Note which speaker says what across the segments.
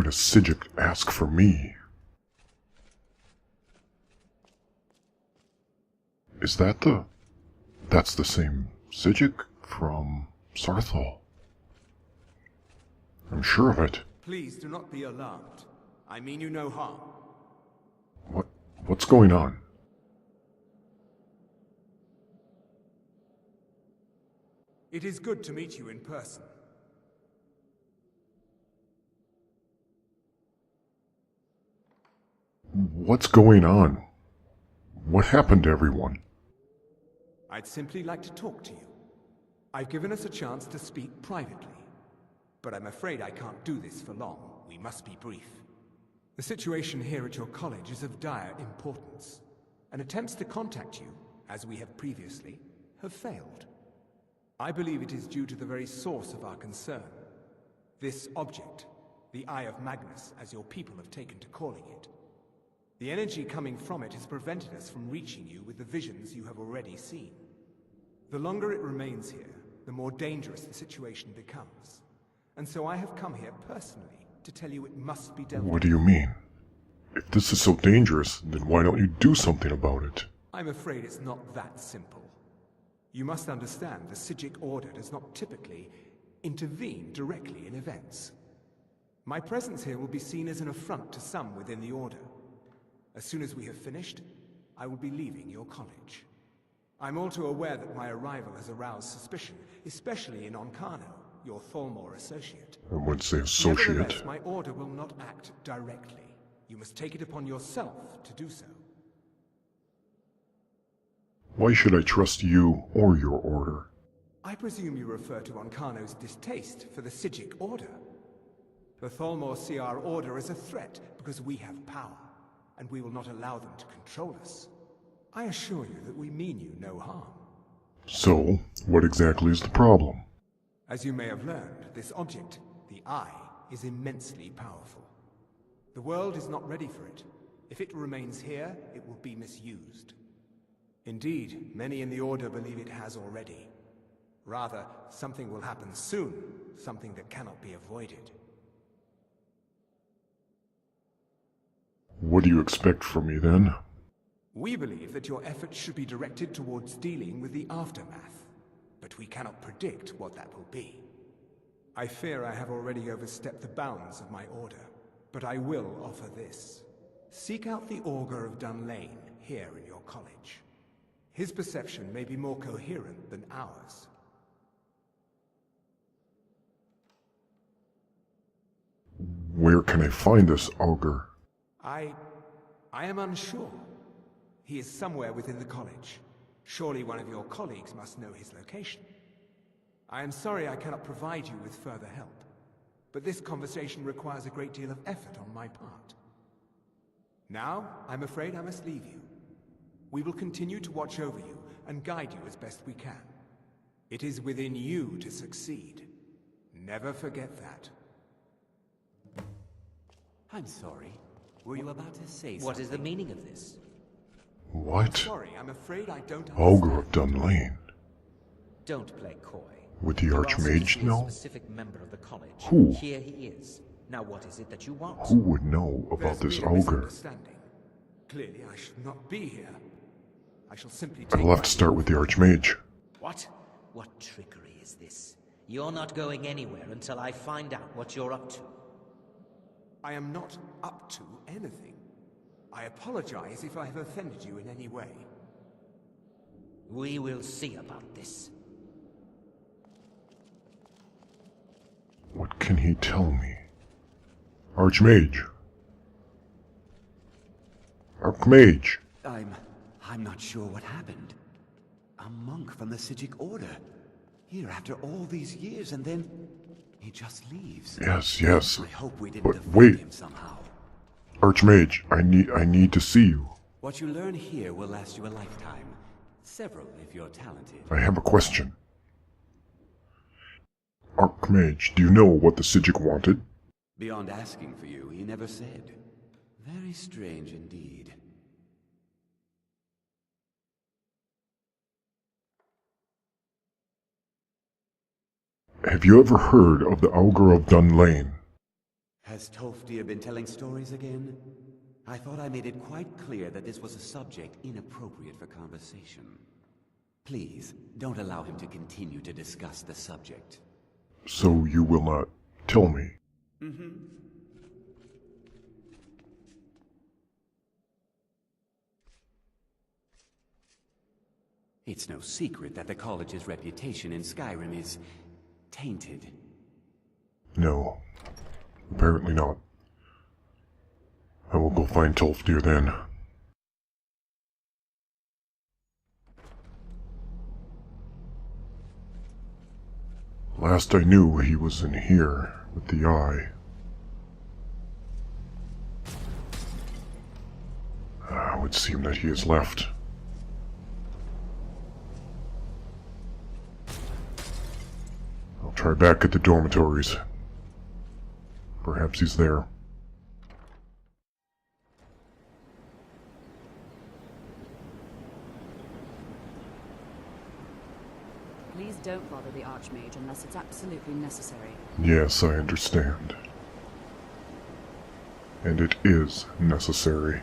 Speaker 1: a Szenac ask for me? Is that the... That's the same Szenac from Sarthal. I'm sure of it.
Speaker 2: Please do not be alarmed. I mean you no harm.
Speaker 1: What's going on?
Speaker 2: It is good to meet you in person.
Speaker 1: What's going on? What happened to everyone?
Speaker 2: I'd simply like to talk to you. I've given us a chance to speak privately. But I'm afraid I can't do this for long. We must be brief. The situation here at your college is of dire importance, and attempts to contact you, as we have previously, have failed. I believe it is due to the very source of our concern. This object, the Eye of Magnus, as your people have taken to calling it. The energy coming from it has prevented us from reaching you with the visions you have already seen. The longer it remains here, the more dangerous the situation becomes. And so I have come here personally to tell you it must be dealt with.
Speaker 1: What do you mean? If this is so dangerous, then why don't you do something about it?
Speaker 2: I'm afraid it's not that simple. You must understand the Szenac Order does not typically intervene directly in events. My presence here will be seen as an affront to some within the Order. As soon as we have finished, I will be leaving your college. I'm all too aware that my arrival has aroused suspicion, especially in Onkano, your Thalmor associate.
Speaker 1: I would say associate.
Speaker 2: Nevertheless, my order will not act directly. You must take it upon yourself to do so.
Speaker 1: Why should I trust you or your order?
Speaker 2: I presume you refer to Onkano's distaste for the Szenac Order. The Thalmor see our order as a threat because we have power, and we will not allow them to control us. I assure you that we mean you no harm.
Speaker 1: So, what exactly is the problem?
Speaker 2: As you may have learned, this object, the Eye, is immensely powerful. The world is not ready for it. If it remains here, it will be misused. Indeed, many in the Order believe it has already. Rather, something will happen soon, something that cannot be avoided.
Speaker 1: What do you expect from me then?
Speaker 2: We believe that your efforts should be directed towards dealing with the aftermath, but we cannot predict what that will be. I fear I have already overstepped the bounds of my order, but I will offer this. Seek out the Augur of Dunlane here in your college. His perception may be more coherent than ours.
Speaker 1: Where can I find this Augur?
Speaker 2: I am unsure. He is somewhere within the college. Surely one of your colleagues must know his location. I am sorry I cannot provide you with further help, but this conversation requires a great deal of effort on my part. Now, I'm afraid I must leave you. We will continue to watch over you and guide you as best we can. It is within you to succeed. Never forget that.
Speaker 3: I'm sorry. Were you about to say something?
Speaker 4: What is the meaning of this?
Speaker 1: What?
Speaker 2: Sorry, I'm afraid I don't understand.
Speaker 1: Augur of Dunlane.
Speaker 4: Don't play coy.
Speaker 1: Would the
Speaker 4: You asked to
Speaker 1: Archmage
Speaker 4: see a
Speaker 1: know?
Speaker 4: specific member of the college.
Speaker 1: Who?
Speaker 4: Here he is. Now what is it that you want?
Speaker 1: Who would know about
Speaker 2: There's
Speaker 1: this
Speaker 2: been a
Speaker 1: Augur?
Speaker 2: misunderstanding. Clearly, I should not be here. I shall simply take
Speaker 1: I'll have to start with the Archmage.
Speaker 4: What? What trickery is this? You're not going anywhere until I find out what you're up to.
Speaker 2: I am not up to anything. I apologize if I have offended you in any way.
Speaker 4: We will see about this.
Speaker 1: What can he tell me? Archmage. Archmage.
Speaker 3: I'm not sure what happened. A monk from the Szenac Order. Here after all these years, and then he just leaves.
Speaker 1: Yes.
Speaker 3: I hope we didn't
Speaker 1: But
Speaker 3: offend
Speaker 1: wait.
Speaker 3: him somehow.
Speaker 1: Archmage, I need to see you.
Speaker 3: What you learn here will last you a lifetime. Several if you're talented.
Speaker 1: I have a question. Archmage, do you know what the Szenac wanted?
Speaker 3: Beyond asking for you, he never said. Very strange indeed.
Speaker 1: Have you ever heard of the Augur of Dunlane?
Speaker 3: Has Tolfdir been telling stories again? I thought I made it quite clear that this was a subject inappropriate for conversation. Please, don't allow him to continue to discuss the subject.
Speaker 1: So you will not tell me?
Speaker 3: Mm-hmm. It's no secret that the college's reputation in Skyrim is tainted.
Speaker 1: No, apparently not. I will go find Tolfdir then. Last I knew, he was in here with the eye. It would seem that he has left. I'll try back at the dormitories. Perhaps he's there.
Speaker 5: Please don't bother the Archmage unless it's absolutely necessary.
Speaker 1: Yes, I understand. And it is necessary.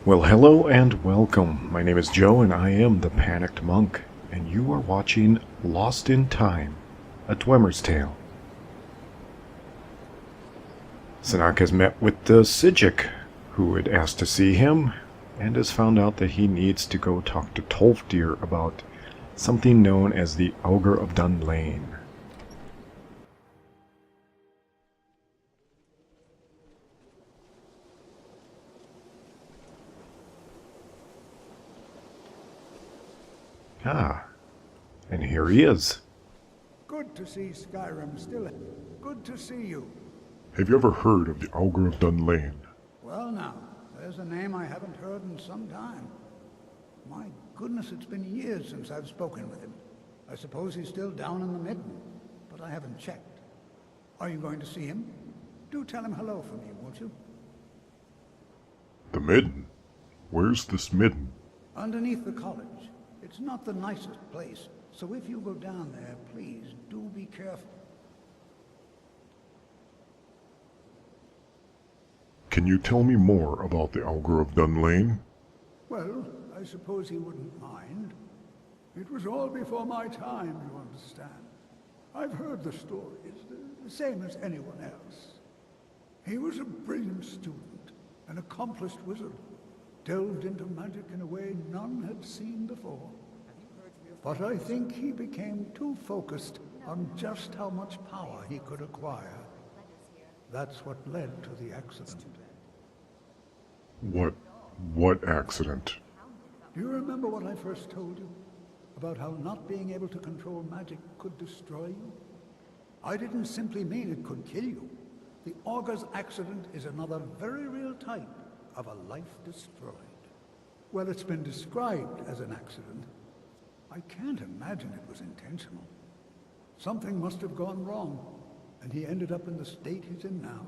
Speaker 1: Well, hello and welcome. My name is Joe and I am the Panicked Monk, and you are watching Lost in Time, a Dwemer's Tale. Szenac has met with the Szenac, who had asked to see him, and has found out that he needs to go talk to Tolfdir about something known as the Augur of Dunlane. Ah, and here he is.
Speaker 6: Good to see Skyrim still. Good to see you.
Speaker 1: Have you ever heard of the Augur of Dunlane?
Speaker 6: Well now, there's a name I haven't heard in some time. My goodness, it's been years since I've spoken with him. I suppose he's still down in the midden, but I haven't checked. Are you going to see him? Do tell him hello for me, won't you?
Speaker 1: The midden? Where's this midden?
Speaker 6: Underneath the college. It's not the nicest place, so if you go down there, please do be careful.
Speaker 1: Can you tell me more about the Augur of Dunlane?
Speaker 6: Well, I suppose he wouldn't mind. It was all before my time, you understand. I've heard the stories, the same as anyone else. He was a brilliant student, an accomplished wizard, delved into magic in a way none had seen before. But I think he became too focused on just how much power he could acquire. That's what led to the accident.
Speaker 1: What accident?
Speaker 6: Do you remember what I first told you? About how not being able to control magic could destroy you? I didn't simply mean it could kill you. The Augur's accident is another very real type of a life destroyed. Well, it's been described as an accident. I can't imagine it was intentional. Something must have gone wrong, and he ended up in the state he's in now,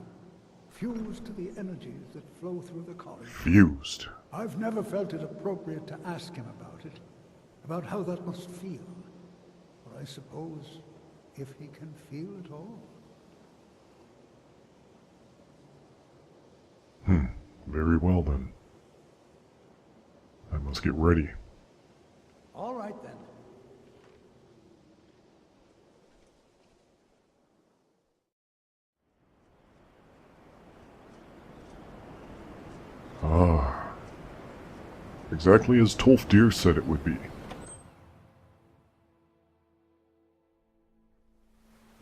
Speaker 6: fused to the energies that flow through the college.
Speaker 1: Fused?
Speaker 6: I've never felt it appropriate to ask him about how that must feel. But I suppose if he can feel it all.
Speaker 1: Very well then. I must get ready.
Speaker 6: All right then.
Speaker 1: Ah. Exactly as Tolfdir said it would be.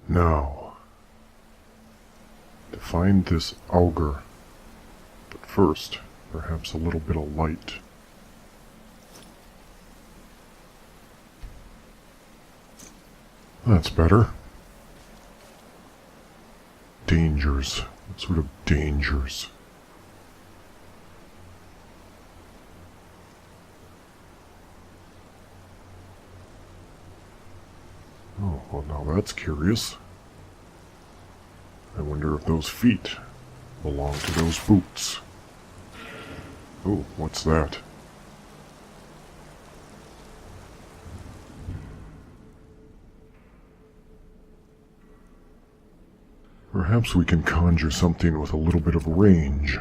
Speaker 1: Now, to find this Augur. But first, perhaps a little bit of light. That's better. Dangers. What sort of dangers? Oh, well now that's curious. I wonder if those feet belong to those boots. Oh, what's that?
Speaker 7: Perhaps we can conjure something with a little bit of range.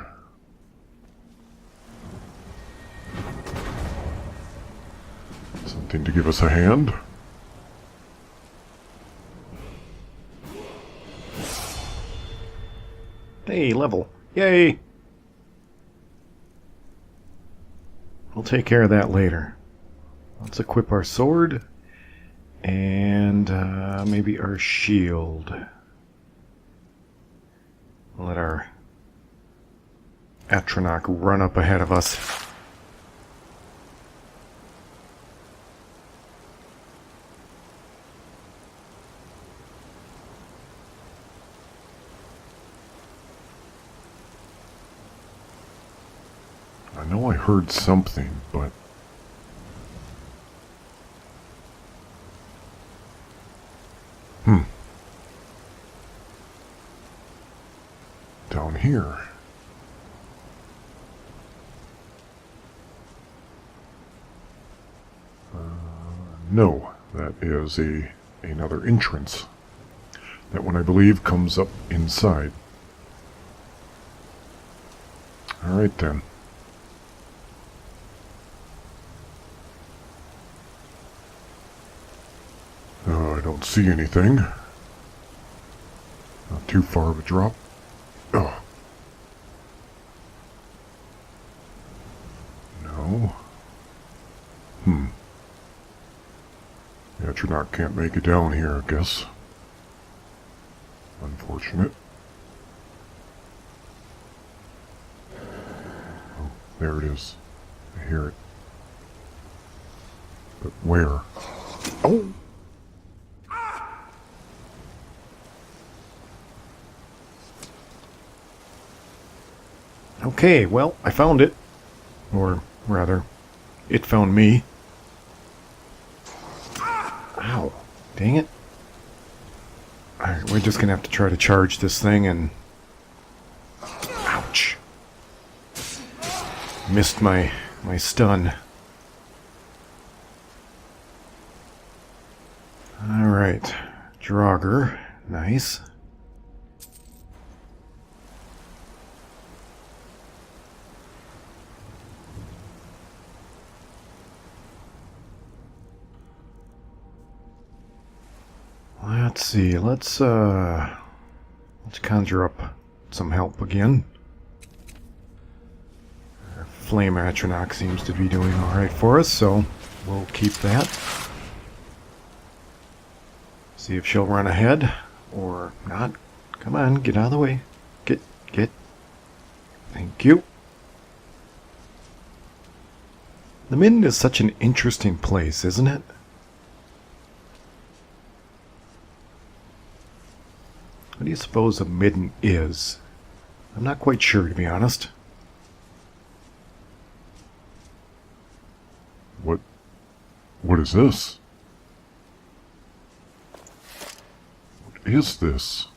Speaker 7: Something to give us a hand?
Speaker 1: Hey, level. Yay! We'll take care of that later. Let's equip our sword. And maybe our shield. Let our Atronach run up ahead of us.
Speaker 7: I know I heard something, but... Down here. No, that is another entrance. That one, I believe, comes up inside. Alright then. I don't see anything. Not too far of a drop. Oh. No. Atronach can't make it down here, I guess. Unfortunate. Oh, there it is. I hear it. But where? Oh!
Speaker 1: Okay, well, I found it. Or, rather, it found me. Ow. Dang it. Alright, we're just gonna have to try to charge this thing and... Ouch. Missed my stun. Alright. Draugr. Nice. Let's see, let's conjure up some help again. Our Flame Atronach seems to be doing alright for us, so we'll keep that. See if she'll run ahead, or not. Come on, get out of the way. Get. Thank you. The midden is such an interesting place, isn't it? What do you suppose a midden is? I'm not quite sure, to be honest.
Speaker 7: What is this? What is this?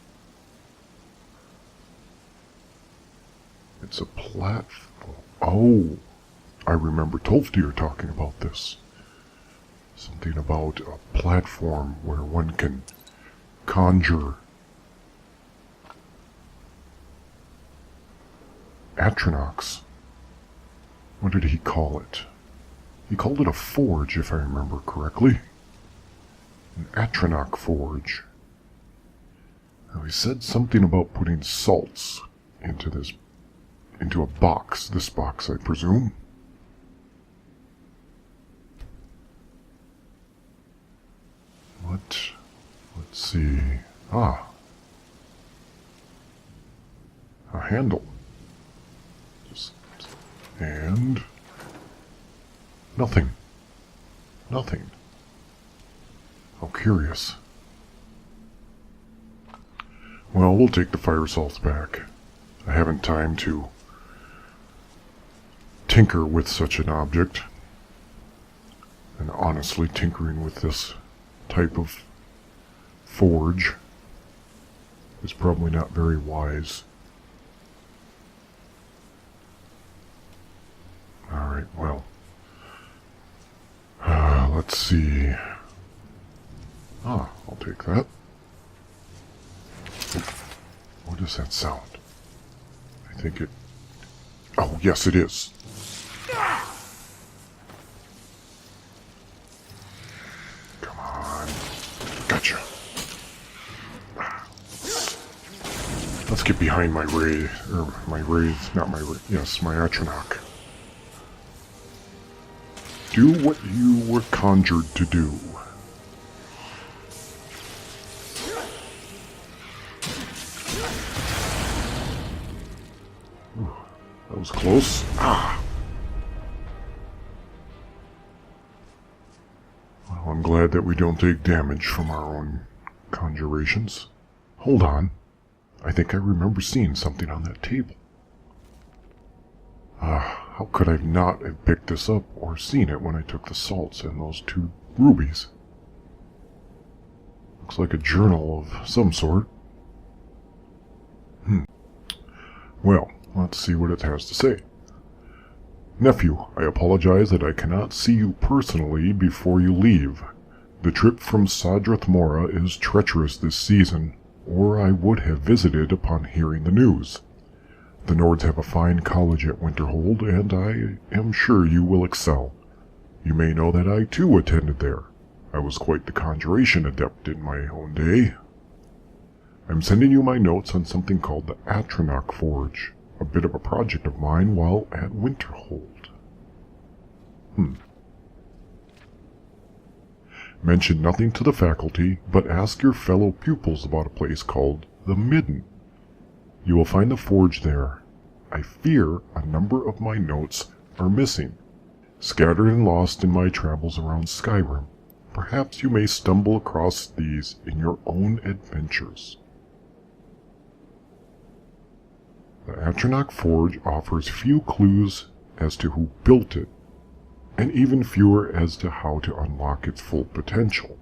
Speaker 7: It's a platform. Oh, I remember Tolfdir talking about this. Something about a platform where one can conjure Atronachs. What did he call it? He called it a forge, if I remember correctly. An Atronach forge. Now he said something about putting salts into a box. This box, I presume. Let's see. Ah. A handle. And nothing. Nothing. How curious. Well, we'll take the fire salts back. I haven't time to tinker with such an object. And honestly, tinkering with this type of forge is probably not very wise. Alright, well. Let's see. Ah, I'll take that. What is that sound? I think it... Oh, yes it is. Come on. Gotcha. Let's get behind my Atronach. Do what you were conjured to do. Ooh, that was close. Ah! Well, I'm glad that we don't take damage from our own conjurations. Hold on. I think I remember seeing something on that table. How could I not have picked this up or seen it when I took the salts and those 2 rubies? Looks like a journal of some sort. Well, let's see what it has to say. Nephew, I apologize that I cannot see you personally before you leave. The trip from Sadrath Mora is treacherous this season, or I would have visited upon hearing the news. The Nords have a fine college at Winterhold, and I am sure you will excel. You may know that I too attended there. I was quite the conjuration adept in my own day. I'm sending you my notes on something called the Atronach Forge, a bit of a project of mine while at Winterhold. Mention nothing to the faculty, but ask your fellow pupils about a place called the Midden. You will find the forge there. I fear a number of my notes are missing, scattered and lost in my travels around Skyrim. Perhaps you may stumble across these in your own adventures. The Atronach Forge offers few clues as to who built it, and even fewer as to how to unlock its full potential.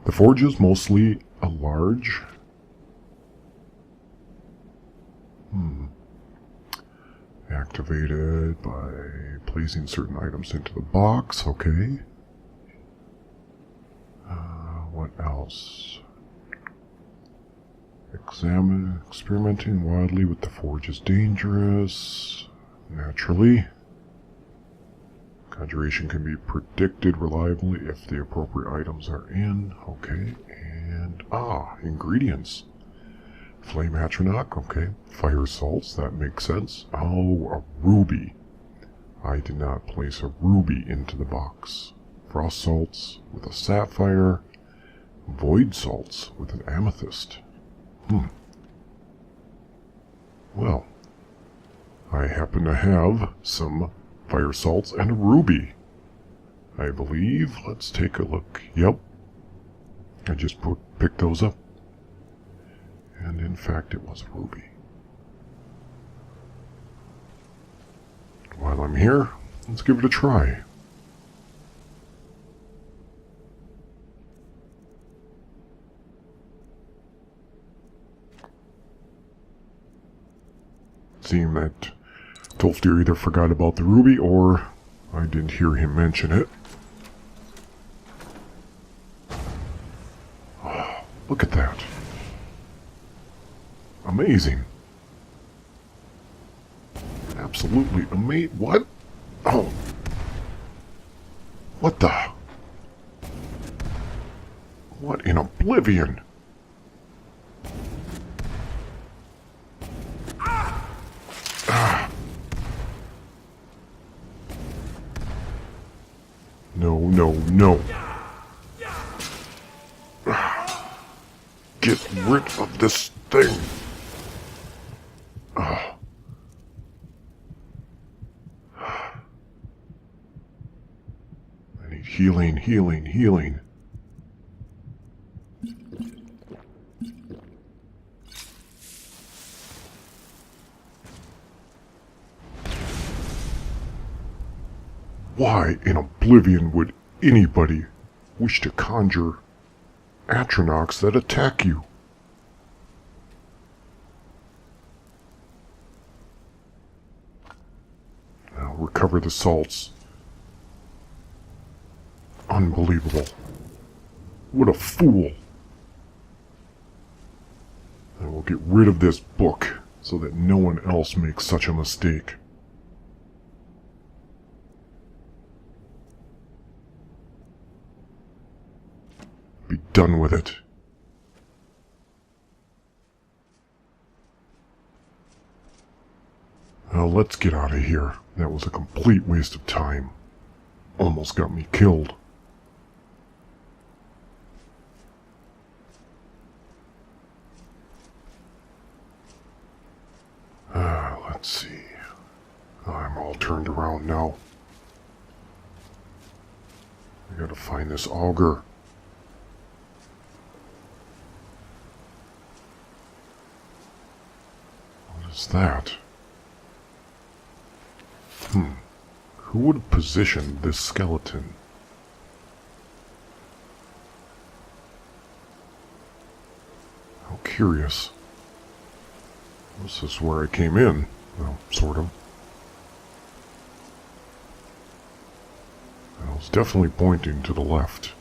Speaker 7: The forge is mostly a large... Activated by placing certain items into the box, okay. What else? Experimenting wildly with the forge is dangerous. Naturally. Conjuration can be predicted reliably if the appropriate items are in. Okay, and... ingredients. Flame Atronach, okay. Fire salts, that makes sense. Oh, a ruby. I did not place a ruby into the box. Frost salts with a sapphire. Void salts with an amethyst. Well, I happen to have some fire salts and a ruby. I believe. Let's take a look. Yep. I just picked those up. And in fact, it was a ruby. While I'm here, let's give it a try. Seeing that Tolfdir either forgot about the ruby or I didn't hear him mention it. Oh, look at that. Amazing. Absolutely amazing. What? Oh. What the? What in oblivion? No. Get rid of this thing. I need healing. Why in oblivion would anybody wish to conjure Atronachs that attack you? Now recover the salts. Unbelievable. What a fool. get rid of this book so that no one else makes such a mistake. Be done with it. Now let's get out of here. That was a complete waste of time. Almost got me killed. Let's see. I'm all turned around now. I gotta find this auger. What is that? Who would have positioned this skeleton? How curious. This is where I came in. Well, sort of. I was definitely pointing to the left.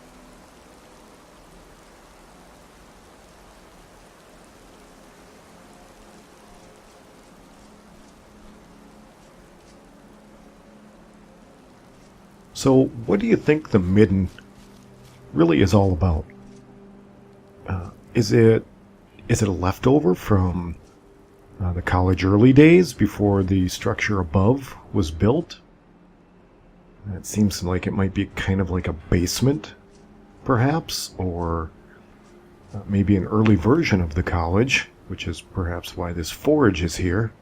Speaker 1: So, what do you think the midden really is all about? Is it a leftover from the college early days before the structure above was built? It seems like it might be kind of like a basement, perhaps, or maybe an early version of the college, which is perhaps why this forge is here.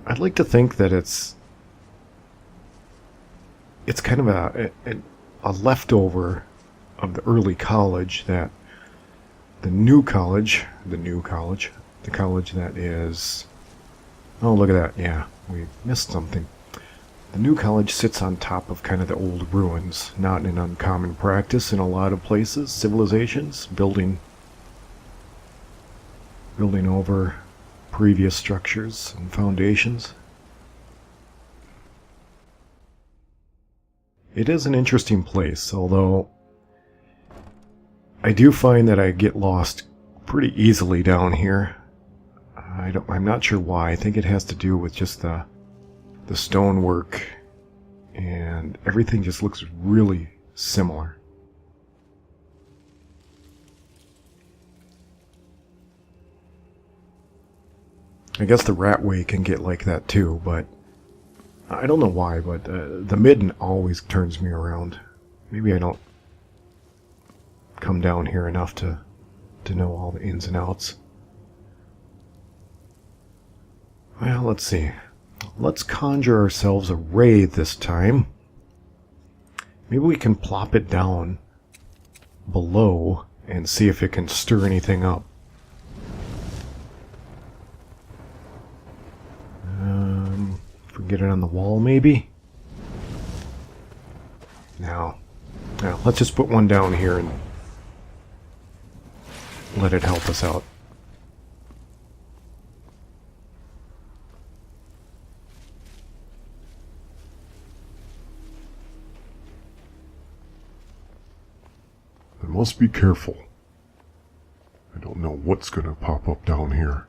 Speaker 1: I'd like to think that it's kind of a leftover of the early college, that the college that is... Oh, look at that. Yeah, we missed something. The new college sits on top of kind of the old ruins, not an uncommon practice in a lot of places, civilizations, building over previous structures and foundations. It is an interesting place, although I do find that I get lost pretty easily down here. I'm not sure why. I think it has to do with just the stonework, and everything just looks really similar. I guess the Ratway can get like that too, but I don't know why, but the midden always turns me around. Maybe I don't come down here enough to know all the ins and outs. Well, let's see. Let's conjure ourselves a ray this time. Maybe we can plop it down below and see if it can stir anything up. If we get it on the wall, maybe? No. Now, let's just put one down here and let it help us out.
Speaker 7: I must be careful. I don't know what's gonna pop up down here.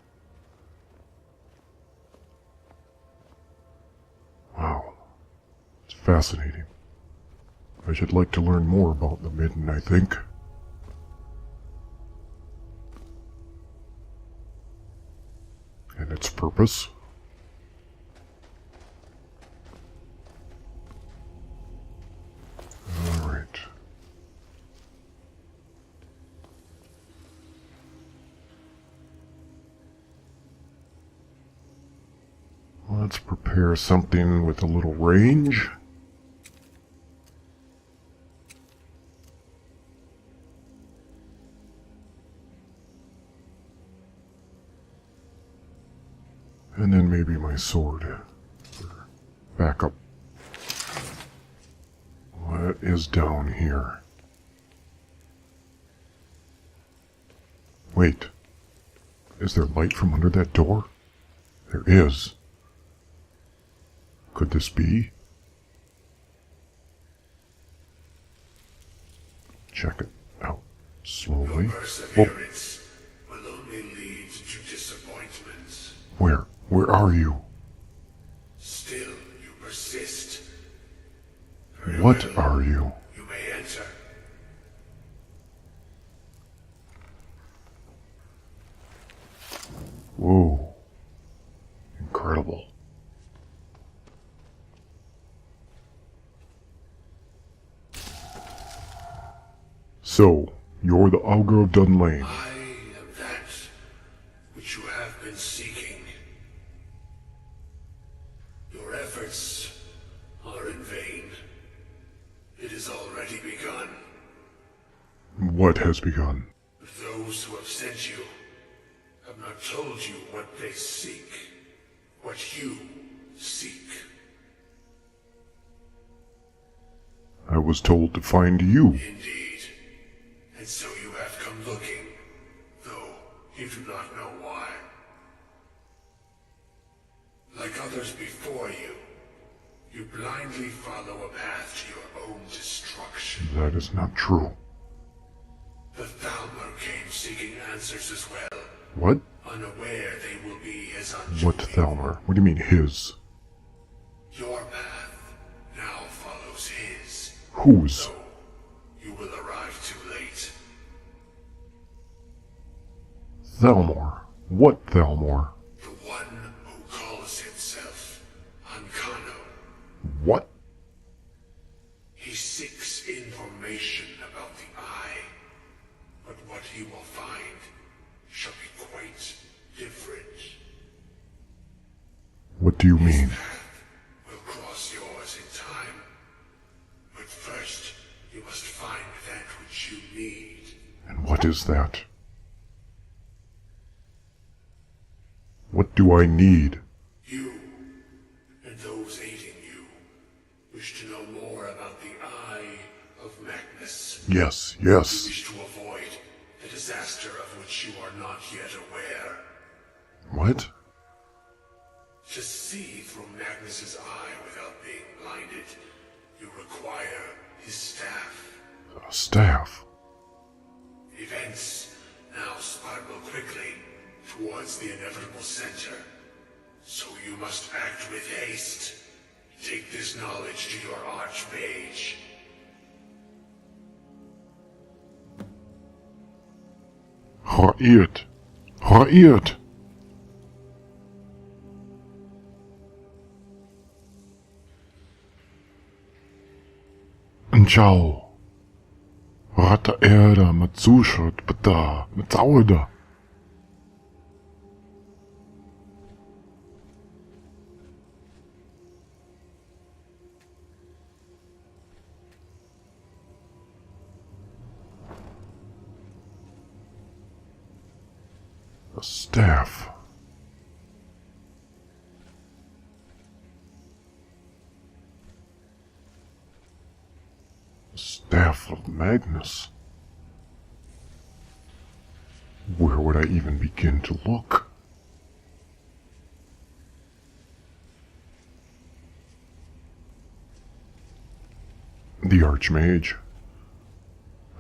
Speaker 7: Wow. It's fascinating. I should like to learn more about the midden, I think. And its purpose. Alright. Let's prepare something with a little range. And then maybe my sword. For backup. What is down here? Wait. Is there light from under that door? There is. Could this be? Check it out. Slowly.
Speaker 8: Your perseverance will only lead to disappointments.
Speaker 7: Where are you?
Speaker 8: Still, you persist.
Speaker 7: What are you?
Speaker 8: You may enter.
Speaker 7: Whoa. Incredible. So, you're the Augur of Dunlane.
Speaker 8: I am that which you have been seeking. Your efforts are in vain. It has already begun.
Speaker 7: What has begun?
Speaker 8: Those who have sent you have not told you what they seek, what you seek.
Speaker 7: I was told to find you.
Speaker 8: Indeed. And so you have come looking, though you do not know why. Like others before you, you blindly follow a path to your own destruction.
Speaker 7: That is not true.
Speaker 8: The Thalmor came seeking answers as well,
Speaker 7: What?
Speaker 8: unaware they will be as unjoying.
Speaker 7: What Thalmor? What do you mean his?
Speaker 8: Your path now follows his.
Speaker 7: Whose?
Speaker 8: So, you will arrive too late.
Speaker 7: Thalmor? What Thalmor?
Speaker 8: The one who calls himself Ankano.
Speaker 7: What?
Speaker 8: He seeks information about the Eye, but what he will find shall be quite different.
Speaker 7: What do you mean?
Speaker 8: His path will cross yours in time, but first you must find that which you need.
Speaker 7: And what is that? What do I need?
Speaker 8: You, and those aiding you, wish to know more about the Eye of Magnus.
Speaker 7: Yes,
Speaker 8: You
Speaker 7: yes.
Speaker 8: wish to avoid the disaster of which you are not yet aware.
Speaker 7: What?
Speaker 8: To see through Magnus's eye without being blinded, you require his staff.
Speaker 7: A staff.
Speaker 8: Events now spiral quickly towards the inevitable center. So you must act with haste. Take this knowledge to your archmage.
Speaker 7: Ha'it. Ha'it. Ciao. Rata Erda, Matsushot, Bata, Matsauda. A staff. The staff of Magnus. Where would I even begin to look? The Archmage.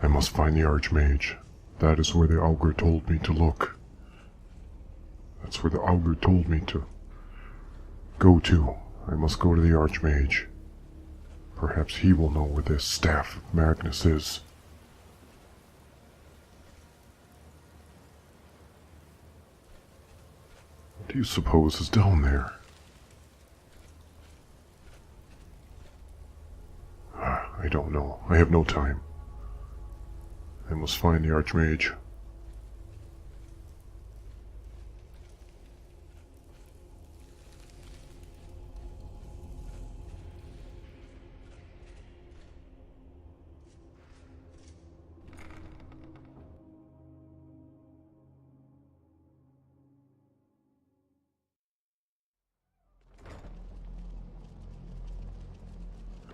Speaker 7: I must find the Archmage. That is where the Augur told me to look. That's where the Augur told me to go to. I must go to the Archmage. Perhaps he will know where this staff of Magnus is. What do you suppose is down there? I don't know. I have no time. I must find the Archmage.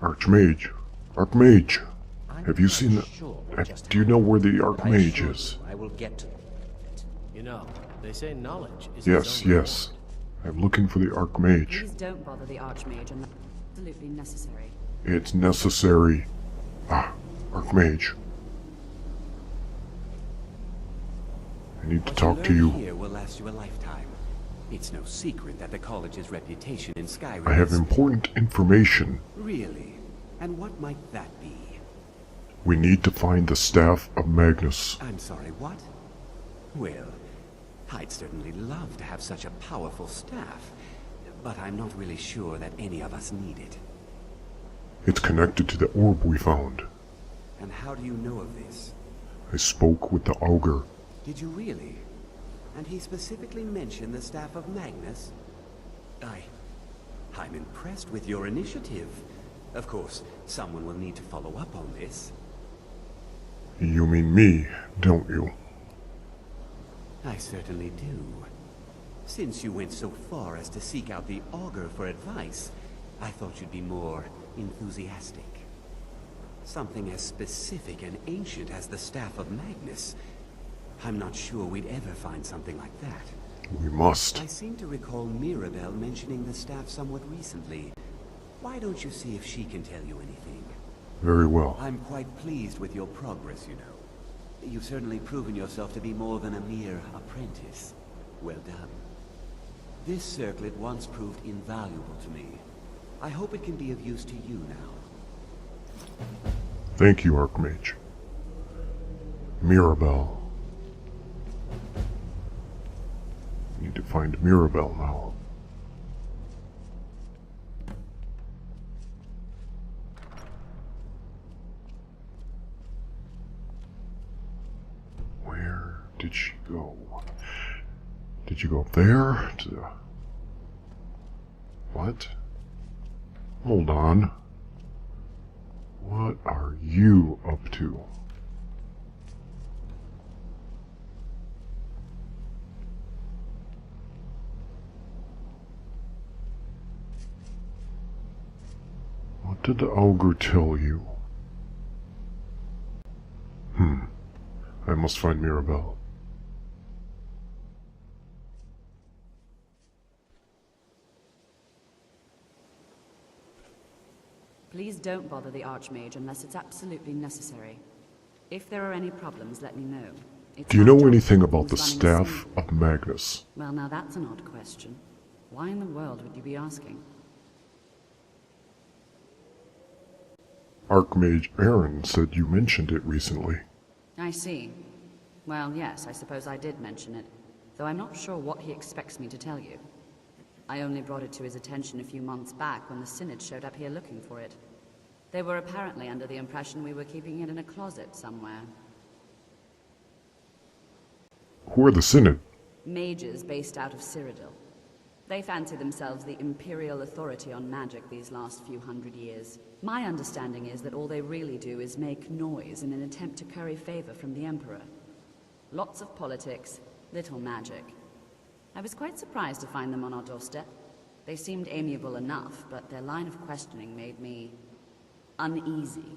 Speaker 7: Archmage. Archmage. Have you seen the... Do you know where the Archmage is?
Speaker 4: I will get to them.
Speaker 9: You know, they say knowledge is
Speaker 7: Yes,
Speaker 9: its own
Speaker 7: yes. I'm looking for the Archmage.
Speaker 5: Please don't bother the Archmage unless absolutely necessary.
Speaker 7: It's necessary. Ah, Archmage. I need to
Speaker 3: What
Speaker 7: talk to
Speaker 3: learn
Speaker 7: you.
Speaker 3: here will last you a lifetime. It's no secret that the college's reputation in Skyrim
Speaker 7: I have
Speaker 3: is...
Speaker 7: important information.
Speaker 3: Really? And what might that be?
Speaker 7: We need to find the Staff of Magnus.
Speaker 3: I'm sorry, what? Well, I'd certainly love to have such a powerful staff, but I'm not really sure that any of us need it.
Speaker 7: It's connected to the orb we found.
Speaker 3: And how do you know of this?
Speaker 7: I spoke with the Augur.
Speaker 3: Did you really? And he specifically mentioned the Staff of Magnus? I'm impressed with your initiative. Of course, someone will need to follow up on this.
Speaker 7: You mean me, don't you?
Speaker 3: I certainly do. Since you went so far as to seek out the Augur for advice, I thought you'd be more enthusiastic. Something as specific and ancient as the Staff of Magnus. I'm not sure we'd ever find something like that.
Speaker 7: We must.
Speaker 3: I seem to recall Mirabelle mentioning the staff somewhat recently. Why don't you see if she can tell you anything?
Speaker 7: Very well.
Speaker 3: I'm quite pleased with your progress, you know. You've certainly proven yourself to be more than a mere apprentice. Well done. This circlet once proved invaluable to me. I hope it can be of use to you now.
Speaker 7: Thank you, Archmage. Mirabelle. Need to find Mirabelle now. Where did she go? Did you go up there? What? Hold on. What are you up to? What did the Augur tell you? I must find Mirabelle.
Speaker 5: Please don't bother the Archmage unless it's absolutely necessary. If there are any problems, let me know.
Speaker 7: Do you know anything about the Staff of Magnus?
Speaker 5: Well, now that's an odd question. Why in the world would you be asking?
Speaker 7: Archmage Aaron said you mentioned it recently.
Speaker 5: I see. Well, yes, I suppose I did mention it, though I'm not sure what he expects me to tell you. I only brought it to his attention a few months back when the Synod showed up here looking for it. They were apparently under the impression we were keeping it in a closet somewhere.
Speaker 7: Who are the Synod?
Speaker 5: Mages based out of Cyrodiil. They fancy themselves the imperial authority on magic these last few hundred years. My understanding is that all they really do is make noise in an attempt to curry favor from the Emperor. Lots of politics, little magic. I was quite surprised to find them on our doorstep. They seemed amiable enough, but their line of questioning made me uneasy.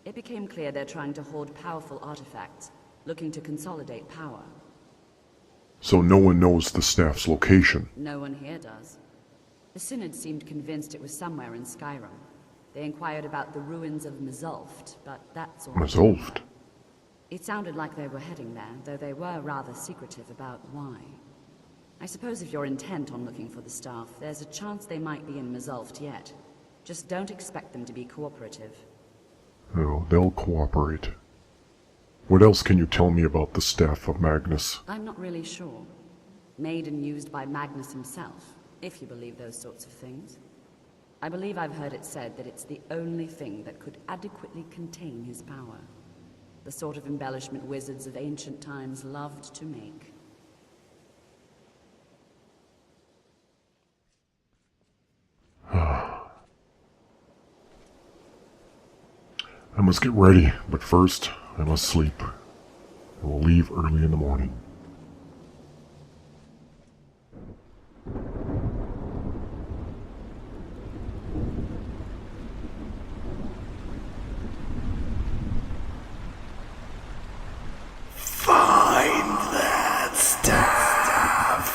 Speaker 5: It became clear they're trying to hoard powerful artifacts, looking to consolidate power.
Speaker 7: So no one knows the staff's location.
Speaker 5: No one here does. The Synod seemed convinced it was somewhere in Skyrim. They inquired about the ruins of Mzulft, but that's all.
Speaker 7: Mzulft?
Speaker 5: It sounded like they were heading there, though they were rather secretive about why. I suppose if you're intent on looking for the staff, there's a chance they might be in Mzulft yet. Just don't expect them to be cooperative.
Speaker 7: Oh, they'll cooperate. What else can you tell me about the Staff of Magnus?
Speaker 5: I'm not really sure. Made and used by Magnus himself, if you believe those sorts of things. I believe I've heard it said that it's the only thing that could adequately contain his power. The sort of embellishment wizards of ancient times loved to make.
Speaker 7: I must get ready, but first, I must sleep. I will leave early in the morning.
Speaker 8: Find that staff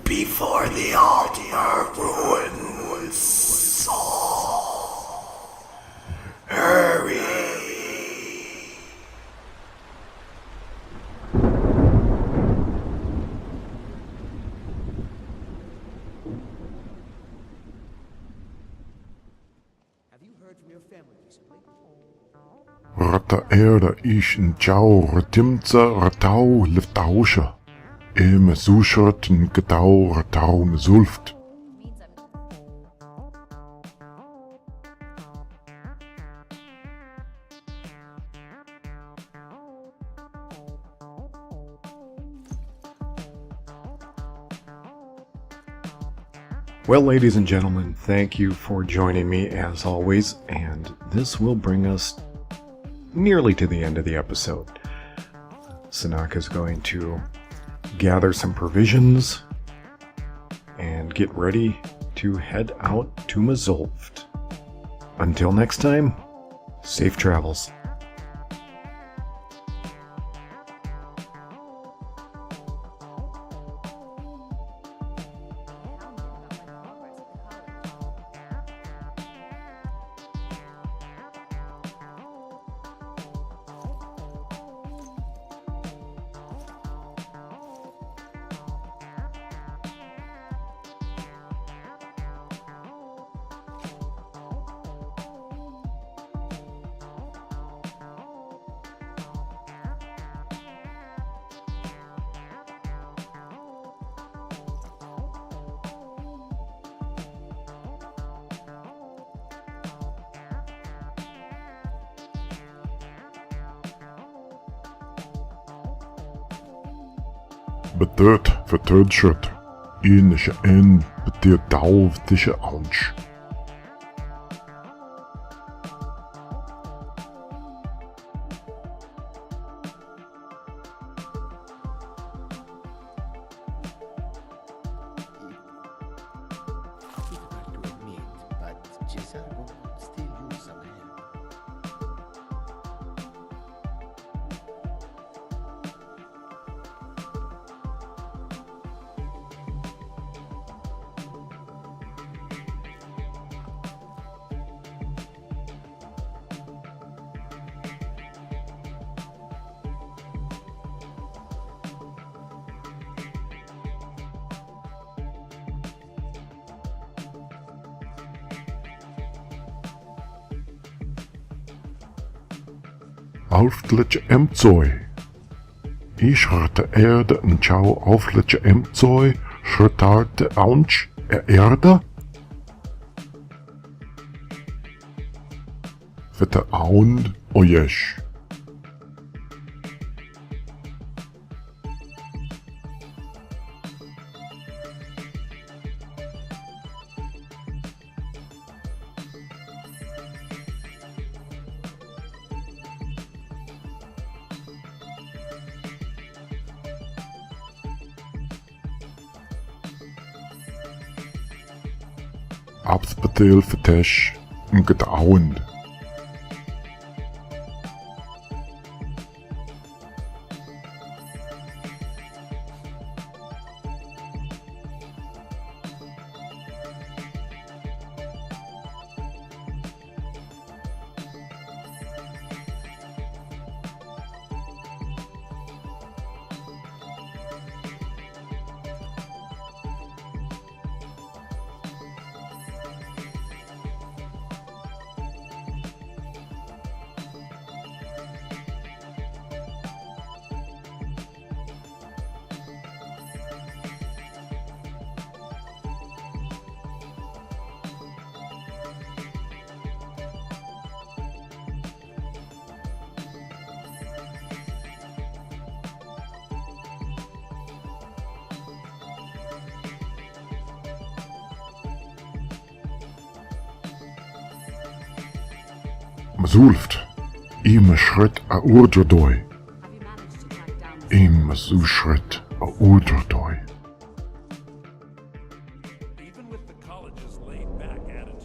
Speaker 8: before the altar ruins soul. Hurry!
Speaker 7: rata erde ish in chau retimtza ratau liftausha. Me sushrat n gedau ratau me zulft.
Speaker 1: Well, ladies and gentlemen, thank you for joining me as always, and this will bring us nearly to the end of the episode. Szenac is going to gather some provisions and get ready to head out to Mazulft. Until next time, safe travels.
Speaker 7: Betet vertudshut. Inische en betet dauw tische anch.
Speaker 4: Difficult to admit, but Cesargo still use some help.
Speaker 7: Aufletje emzoi. Ich rate erde en chau aufletje emzoi. Schritarte anch erde. Vete aund ojesh. Abspatel vertesh en gedauend. Mazulft. Im schritt a urderdoi.
Speaker 5: Have you managed to track down the
Speaker 7: Im schritt a urderdoi.
Speaker 10: Even with the college's laid-back attitude,